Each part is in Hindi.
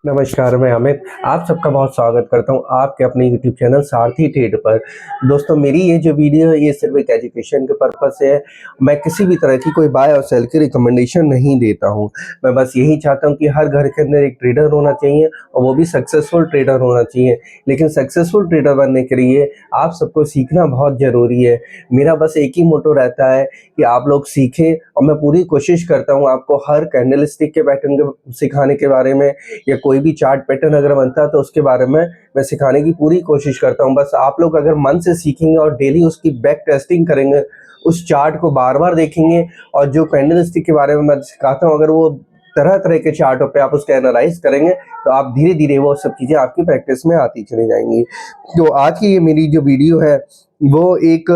नमस्कार, मैं अमित आप सबका बहुत स्वागत करता हूँ आपके अपने यूट्यूब चैनल सारथी ट्रेड पर। दोस्तों, मेरी ये जो वीडियो है ये सिर्फ एक एजुकेशन के पर्पज़ से है। मैं किसी भी तरह की कोई बाय और सेल की रिकमेंडेशन नहीं देता हूँ। मैं बस यही चाहता हूँ कि हर घर के अंदर एक ट्रेडर होना चाहिए और वो भी सक्सेसफुल ट्रेडर होना चाहिए। लेकिन सक्सेसफुल ट्रेडर बनने के लिए आप सबको सीखना बहुत ज़रूरी है। मेरा बस एक ही मोटो रहता है कि आप लोग सीखें और मैं पूरी कोशिश करता हूँ आपको हर कैंडल स्टिक के पैटर्न के सिखाने के बारे में या कोई भी चार्ट पैटर्न अगर बनता है तो उसके बारे में मैं सिखाने की पूरी कोशिश करता हूँ। बस आप लोग अगर मन से सीखेंगे और डेली उसकी बैक टेस्टिंग करेंगे, उस चार्ट को बार-बार देखेंगे और जो कैंडल स्टिक के बारे में मैं सिखाता हूँ अगर वो तरह-तरह के चार्टों पे आप उसको एनालाइज़ करेंगे तो आप धीरे-धीरे वो सब चीज़ें आपकी प्रैक्टिस में आती चली जाएँगी। तो आज की ये मेरी जो वीडियो है वो एक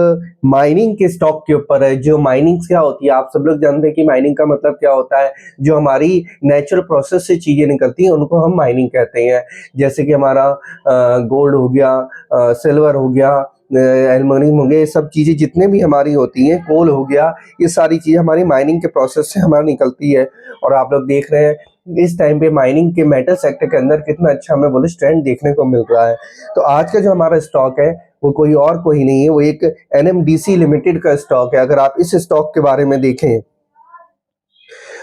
माइनिंग के स्टॉक के ऊपर है। जो माइनिंग क्या होती है, आप सब लोग जानते हैं कि माइनिंग का मतलब क्या होता है। जो हमारी नेचुरल प्रोसेस से चीज़ें निकलती हैं उनको हम माइनिंग कहते हैं। जैसे कि हमारा गोल्ड हो गया, सिल्वर हो गया, एल्युमिनियम हो गया, ये सब चीज़ें जितने भी हमारी होती हैं, कोल हो गया, ये सारी चीज़ें हमारी माइनिंग के प्रोसेस से हमारी निकलती है। और आप लोग देख रहे हैं इस टाइम पे माइनिंग के मेटल सेक्टर के अंदर कितना अच्छा हमें बुलिश ट्रेंड देखने को मिल रहा है। तो आज का जो हमारा स्टॉक है वो कोई नहीं है, वो एक एनएमडीसी लिमिटेड का स्टॉक है। अगर आप इस स्टॉक के बारे में देखें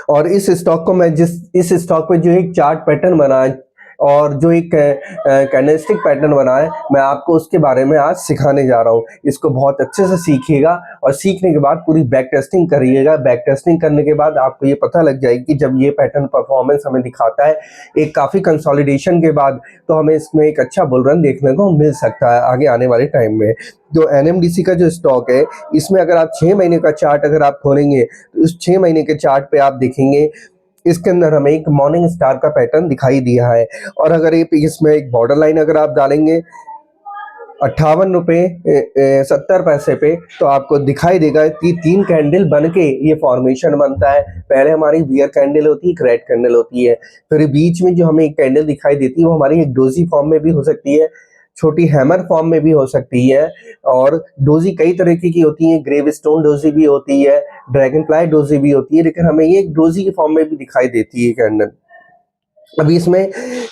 और इस स्टॉक को मैं इस स्टॉक पे जो एक चार्ट पैटर्न बना है और जो एक कैंडलस्टिक पैटर्न बना है, मैं आपको उसके बारे में आज सिखाने जा रहा हूँ। इसको बहुत अच्छे से सीखिएगा और सीखने के बाद पूरी बैक टेस्टिंग करिएगा। बैक टेस्टिंग करने के बाद आपको ये पता लग जाएगी कि जब ये पैटर्न परफॉर्मेंस हमें दिखाता है एक काफ़ी कंसोलिडेशन के बाद, तो हमें इसमें एक अच्छा बुल रन देखने को मिल सकता है आगे आने वाले टाइम में। जो एनएमडीसी का जो स्टॉक है, इसमें अगर आप 6 महीने का चार्ट अगर आप खोलेंगे तो उस 6 महीने के चार्ट पे आप देखेंगे इसके अंदर हमें एक मॉर्निंग स्टार का पैटर्न दिखाई दिया है। और अगर इसमें एक बॉर्डर लाइन अगर आप डालेंगे 58 रुपये 70 पैसे पे, तो आपको दिखाई देगा कि 3 कैंडल बन के ये फॉर्मेशन बनता है। पहले हमारी बियर कैंडल होती है, एक रेड कैंडल होती है, फिर बीच में जो हमें एक कैंडल दिखाई देती है वो हमारी एक डोजी फॉर्म में भी हो सकती है, छोटी हैमर फॉर्म में भी हो सकती है। और डोजी कई तरीके की होती है, ग्रेव स्टोन डोजी भी होती है, ड्रैगन फ्लाई डोजी भी होती है, लेकिन हमें ये एक डोजी की फॉर्म में भी दिखाई देती है कैंडल। अभी इसमें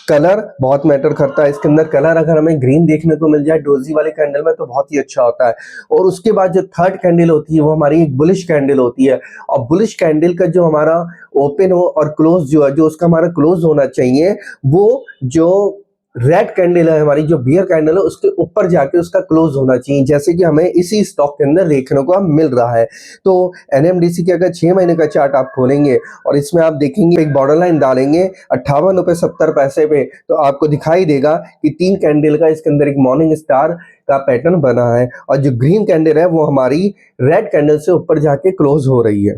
कलर बहुत मैटर करता है। इसके अंदर कलर अगर हमें ग्रीन देखने को मिल जाए डोजी वाले कैंडल में तो बहुत ही अच्छा होता है। और उसके बाद जो थर्ड कैंडल होती है वो हमारी एक बुलिश कैंडल होती है। और बुलिश कैंडल का जो हमारा ओपन हो और क्लोज जो है, जो उसका हमारा क्लोज होना चाहिए, वो जो रेड कैंडल है हमारी, जो बियर कैंडल है, उसके ऊपर जाके उसका क्लोज होना चाहिए, जैसे कि हमें इसी स्टॉक के अंदर देखने को मिल रहा है। तो एनएमडीसी के अगर 6 महीने का चार्ट आप खोलेंगे और इसमें आप देखेंगे एक बॉर्डर लाइन डालेंगे 58 रुपये 70 पैसे पे, तो आपको दिखाई देगा कि 3 कैंडल का इसके अंदर एक मॉर्निंग स्टार का पैटर्न बना है और जो ग्रीन कैंडल है वो हमारी रेड कैंडल से ऊपर जाके क्लोज हो रही है।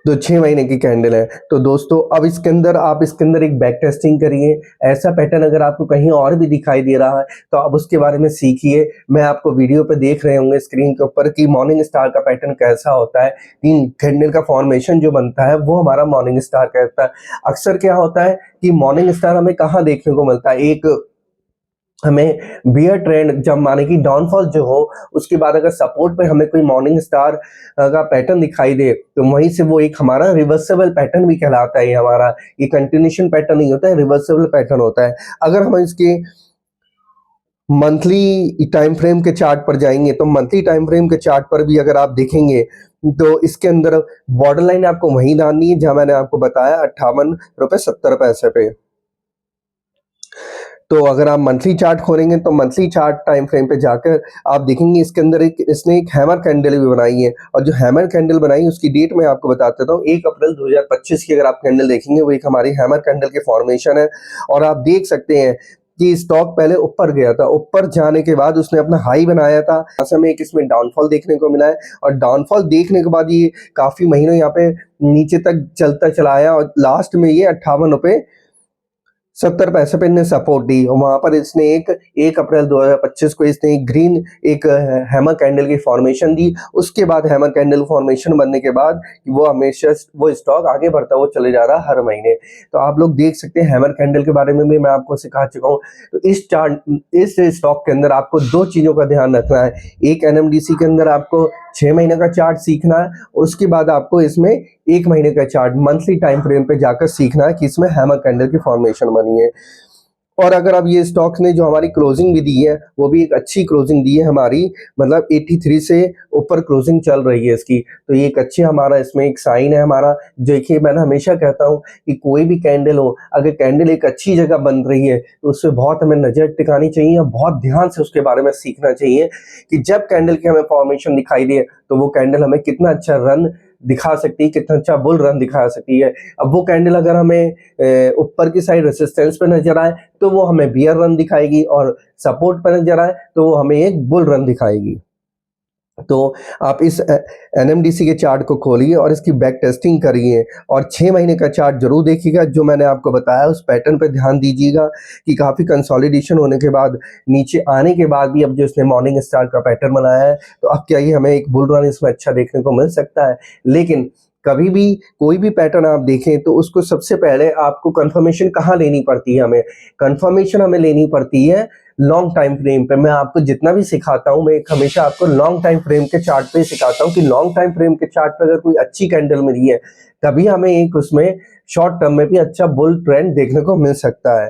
तो 6 महीने की कैंडल है। तो दोस्तों, अब इसके अंदर एक बैक टेस्टिंग करिए। ऐसा पैटर्न अगर आपको कहीं और भी दिखाई दे रहा है तो आप उसके बारे में सीखिए। मैं आपको वीडियो पे देख रहे होंगे स्क्रीन के ऊपर कि मॉर्निंग स्टार का पैटर्न कैसा होता है। 3 कैंडल का फॉर्मेशन जो बनता है वो हमारा मॉर्निंग स्टार कहता है। अक्सर क्या होता है कि मॉर्निंग स्टार हमें कहाँ देखने को मिलता है, एक हमें बियर ट्रेंड जब माने कि डाउनफॉल जो हो उसके बाद अगर सपोर्ट पे हमें कोई मॉर्निंग स्टार का पैटर्न दिखाई दे तो वहीं से वो एक हमारा रिवर्सेबल पैटर्न भी कहलाता है। हमारा ये कंटिन्यूशन पैटर्न नहीं होता है, रिवर्सेबल पैटर्न होता है। अगर हम इसके मंथली टाइम फ्रेम के चार्ट पर जाएंगे तो मंथली टाइम फ्रेम के चार्ट पर भी अगर आप देखेंगे तो इसके अंदर बॉर्डर लाइन आपको वहीं डालनी है जहां मैंने आपको बताया 58 रुपये 70 पैसे पे। तो अगर आप मंथली चार्ट खोलेंगे तो मंथली चार्ट टाइम फ्रेम पे जाकर आप देखेंगे इसके अंदर इसने एक हैमर कैंडल भी बनाई है। और जो हैमर कैंडल बनाई उसकी डेट मैं आपको बता देता हूँ। 1 अप्रैल 2025 की अगर आप कैंडल देखेंगे वो एक हमारी हैमर कैंडल की फॉर्मेशन है। और आप देख सकते हैं कि स्टॉक पहले ऊपर गया था, ऊपर जाने के बाद उसने अपना हाई बनाया था, हमें एक इसमें डाउनफॉल देखने को मिला है। और डाउनफॉल देखने के बाद ये काफी महीनों यहाँ पे नीचे तक चलता चला आया और लास्ट में ये 58 रुपये 70 पैसे पे इन्हें सपोर्ट दी और वहां पर इसने 1 अप्रैल 2025 को इसने एक हैमर कैंडल की फॉर्मेशन दी। उसके बाद हैमर कैंडल फॉर्मेशन बनने के बाद वो हमेशा वो स्टॉक आगे बढ़ता हुआ चले जा रहा है हर महीने। तो आप लोग देख सकते हैं हैमर कैंडल के बारे में भी मैं आपको सिखा चुका हूँ। तो इस स्टॉक के अंदर आपको 2 चीजों का ध्यान रखना है। एक एनएमडीसी के अंदर आपको 6 महीने का चार्ट सीखना है और उसके बाद आपको इसमें 1 महीने का चार्ट, मंथली टाइम फ्रेम पे जाकर सीखना है कि इसमें हैमर कैंडल की फॉर्मेशन बनी है। और अगर अब ये स्टॉक्स ने जो हमारी क्लोजिंग भी दी है वो भी एक अच्छी क्लोजिंग दी है हमारी, मतलब 83 से ऊपर क्लोजिंग चल रही है इसकी, तो ये एक अच्छी हमारा इसमें एक साइन है हमारा। देखिए मैंने हमेशा कहता हूँ कि कोई भी कैंडल हो, अगर कैंडल एक अच्छी जगह बन रही है तो उस पर बहुत हमें नज़र टिकानी चाहिए और बहुत ध्यान से उसके बारे में सीखना चाहिए कि जब कैंडल की हमें फॉर्मेशन दिखाई दे तो वो कैंडल हमें कितना अच्छा रन दिखा सकती है, कितना अच्छा बुल रन दिखा सकती है। अब वो कैंडल अगर हमें ऊपर की साइड रेसिस्टेंस पे नजर आए तो वो हमें बियर रन दिखाएगी, और सपोर्ट पर नजर आए तो वो हमें एक बुल रन दिखाएगी। तो आप इस एनएमडीसी के चार्ट को खोलिए और इसकी बैक टेस्टिंग करिए और 6 महीने का चार्ट जरूर देखिएगा। जो मैंने आपको बताया उस पैटर्न पे ध्यान दीजिएगा कि काफ़ी कंसोलिडेशन होने के बाद, नीचे आने के बाद भी अब जो इसने मॉर्निंग स्टार का पैटर्न बनाया है, तो अब क्या ये हमें एक बुल रन इसमें अच्छा देखने को मिल सकता है। लेकिन कभी भी कोई भी पैटर्न आप देखें तो उसको सबसे पहले आपको कंफर्मेशन कहाँ लेनी पड़ती है, हमें कंफर्मेशन हमें लेनी पड़ती है लॉन्ग टाइम फ्रेम पे। मैं आपको जितना भी सिखाता हूँ, मैं हमेशा आपको लॉन्ग टाइम फ्रेम के चार्ट पे सिखाता हूँ कि लॉन्ग टाइम फ्रेम के चार्ट पे अगर कोई अच्छी कैंडल मिली है तभी हमें एक उसमें शॉर्ट टर्म में भी अच्छा बुल ट्रेंड देखने को मिल सकता है।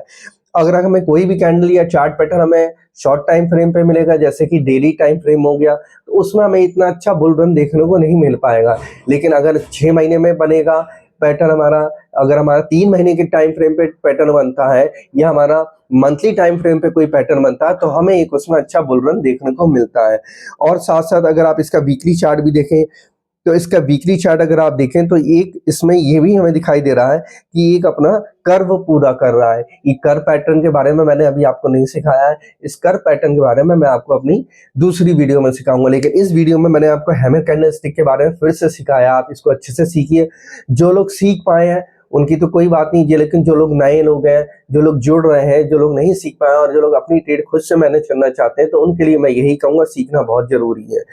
अगर हमें कोई भी कैंडल या चार्ट पैटर्न हमें शॉर्ट टाइम फ्रेम पे मिलेगा, जैसे कि डेली टाइम फ्रेम हो गया, तो उसमें हमें इतना अच्छा बुल रन देखने को नहीं मिल पाएगा। लेकिन अगर 6 महीने में बनेगा पैटर्न हमारा, अगर हमारा 3 महीने के टाइम फ्रेम पे पैटर्न बनता है या हमारा मंथली टाइम फ्रेम पे कोई पैटर्न बनता है, तो हमें एक उसमें अच्छा बुल रन देखने को मिलता है। और साथ साथ अगर आप इसका वीकली चार्ट भी देखें तो इसका वीकली चार्ट अगर आप देखें तो एक इसमें ये भी हमें दिखाई दे रहा है कि एक अपना कर्व पूरा कर रहा है। ये कर्व पैटर्न के बारे में मैंने अभी आपको नहीं सिखाया है, इस कर्व पैटर्न के बारे में मैं आपको अपनी दूसरी वीडियो में सिखाऊंगा। लेकिन इस वीडियो में मैंने आपको हैमर कैंडलस्टिक के बारे में फिर से सिखाया, आप इसको अच्छे से सीखिए। जो लोग सीख पाए हैं उनकी तो कोई बात नहीं है, लेकिन जो लोग नए लोग हैं, जो लोग जुड़ रहे हैं, जो लोग नहीं सीख पाए और जो लोग अपनी ट्रेड खुद से मैनेज करना चाहते हैं, तो उनके लिए मैं यही कहूँगा सीखना बहुत जरूरी है।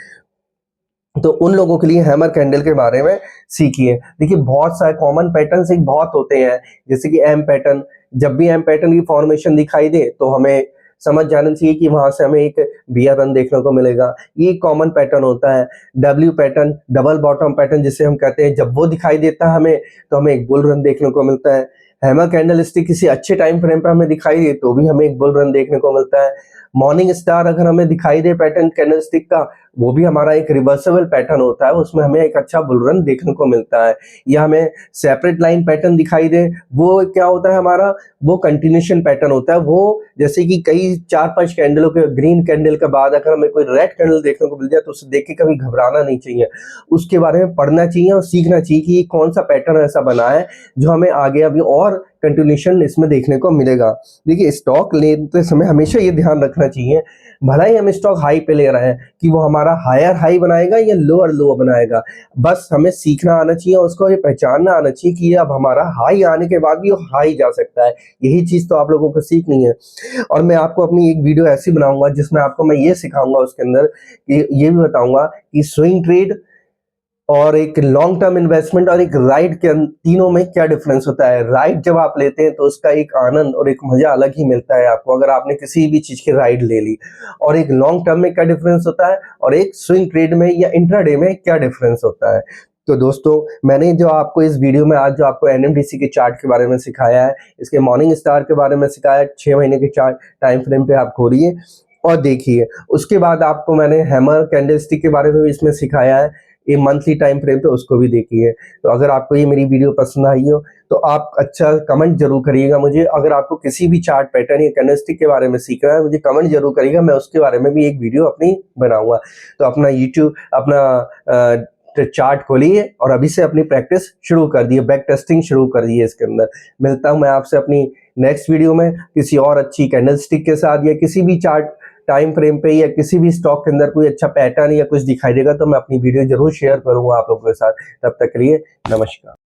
तो उन लोगों के लिए हैमर कैंडल के बारे में सीखिए। देखिए बहुत सारे कॉमन पैटर्न्स एक बहुत होते हैं, जैसे कि एम पैटर्न। जब भी एम पैटर्न की फॉर्मेशन दिखाई दे तो हमें समझ जाना चाहिए कि वहां से हमें एक बियर रन देखने को मिलेगा, ये कॉमन पैटर्न होता है। W pattern, double bottom pattern जिसे हम कहते हैं, जब वो दिखाई देता है हमें तो हमें एक बुल रन देखने को मिलता है। हैमर कैंडलस्टिक किसी अच्छे टाइम फ्रेम पर हमें दिखाई दे तो भी हमें एक बुल रन देखने को मिलता है। मॉर्निंग स्टार अगर हमें दिखाई दे पैटर्न कैंडलस्टिक का, वो भी हमारा एक रिवर्सिबल पैटर्न होता है, उसमें हमें एक अच्छा बुल रन देखने को मिलता है। या हमें सेपरेट लाइन पैटर्न दिखाई दे, वो क्या होता है हमारा, वो कंटिन्यूशन पैटर्न होता है। वो जैसे कि कई 4-5 कैंडलों के ग्रीन कैंडल के बाद अगर हमें कोई रेड कैंडल देखने को मिल जाए तो उसे देख के कभी घबराना नहीं चाहिए, उसके बारे में पढ़ना चाहिए और सीखना चाहिए कि कौन सा पैटर्न ऐसा बना है जो हमें आगे अभी और कंटिन्यूशन इसमें देखने को मिलेगा। देखिए स्टॉक लेते समय हमेशा ये ध्यान रखना चाहिए, भला ही हम स्टॉक हाई पे ले रहे हैं, कि वो हमारा हायर हाई बनाएगा या लोअर लो बनाएगा। बस हमें सीखना आना चाहिए, उसको ये पहचानना आना चाहिए कि ये अब हमारा हाई आने के बाद भी वो हाई जा सकता है। यही चीज तो आप लोगों को सीखनी है। और मैं आपको अपनी एक वीडियो ऐसी बनाऊंगा जिसमें आपको मैं ये सिखाऊंगा, उसके अंदर ये भी बताऊंगा कि स्विंग ट्रेड और एक लॉन्ग टर्म इन्वेस्टमेंट और एक राइड के तीनों में क्या डिफरेंस होता है। राइड जब आप लेते हैं तो उसका एक आनंद और एक मजा अलग ही मिलता है आपको, अगर आपने किसी भी चीज की राइड ले ली। और एक लॉन्ग टर्म में क्या डिफरेंस होता है और एक स्विंग ट्रेड में या इंट्राडे में क्या डिफरेंस होता है। तो दोस्तों मैंने जो आपको इस वीडियो में आज जो आपको एनएमडीसी के चार्ट के बारे में सिखाया है, इसके मॉर्निंग स्टार के बारे में सिखाया, 6 महीने के चार्ट टाइम फ्रेम पे आप खोलिए और देखिए। उसके बाद आपको मैंने हैमर कैंडलस्टिक के बारे में भी इसमें सिखाया है, ये मंथली टाइम फ्रेम पे, उसको भी देखिए। तो अगर आपको ये मेरी वीडियो पसंद आई हो तो आप अच्छा कमेंट जरूर करिएगा मुझे। अगर आपको किसी भी चार्ट पैटर्न या कैंडलस्टिक के बारे में सीखना है, मुझे कमेंट जरूर करिएगा, मैं उसके बारे में भी एक वीडियो अपनी बनाऊंगा। तो अपना यूट्यूब अपना चार्ट खोलिए और अभी से अपनी प्रैक्टिस शुरू कर दिए, बैक टेस्टिंग शुरू कर दिए इसके अंदर। मिलता हूं मैं आपसे अपनी नेक्स्ट वीडियो में किसी और अच्छी कैंडलस्टिक के साथ, या किसी भी चार्ट टाइम फ्रेम पे या किसी भी स्टॉक के अंदर कोई अच्छा पैटर्न या कुछ दिखाई देगा तो मैं अपनी वीडियो जरूर शेयर करूंगा आप लोगों के साथ। तब तक के लिए नमस्कार।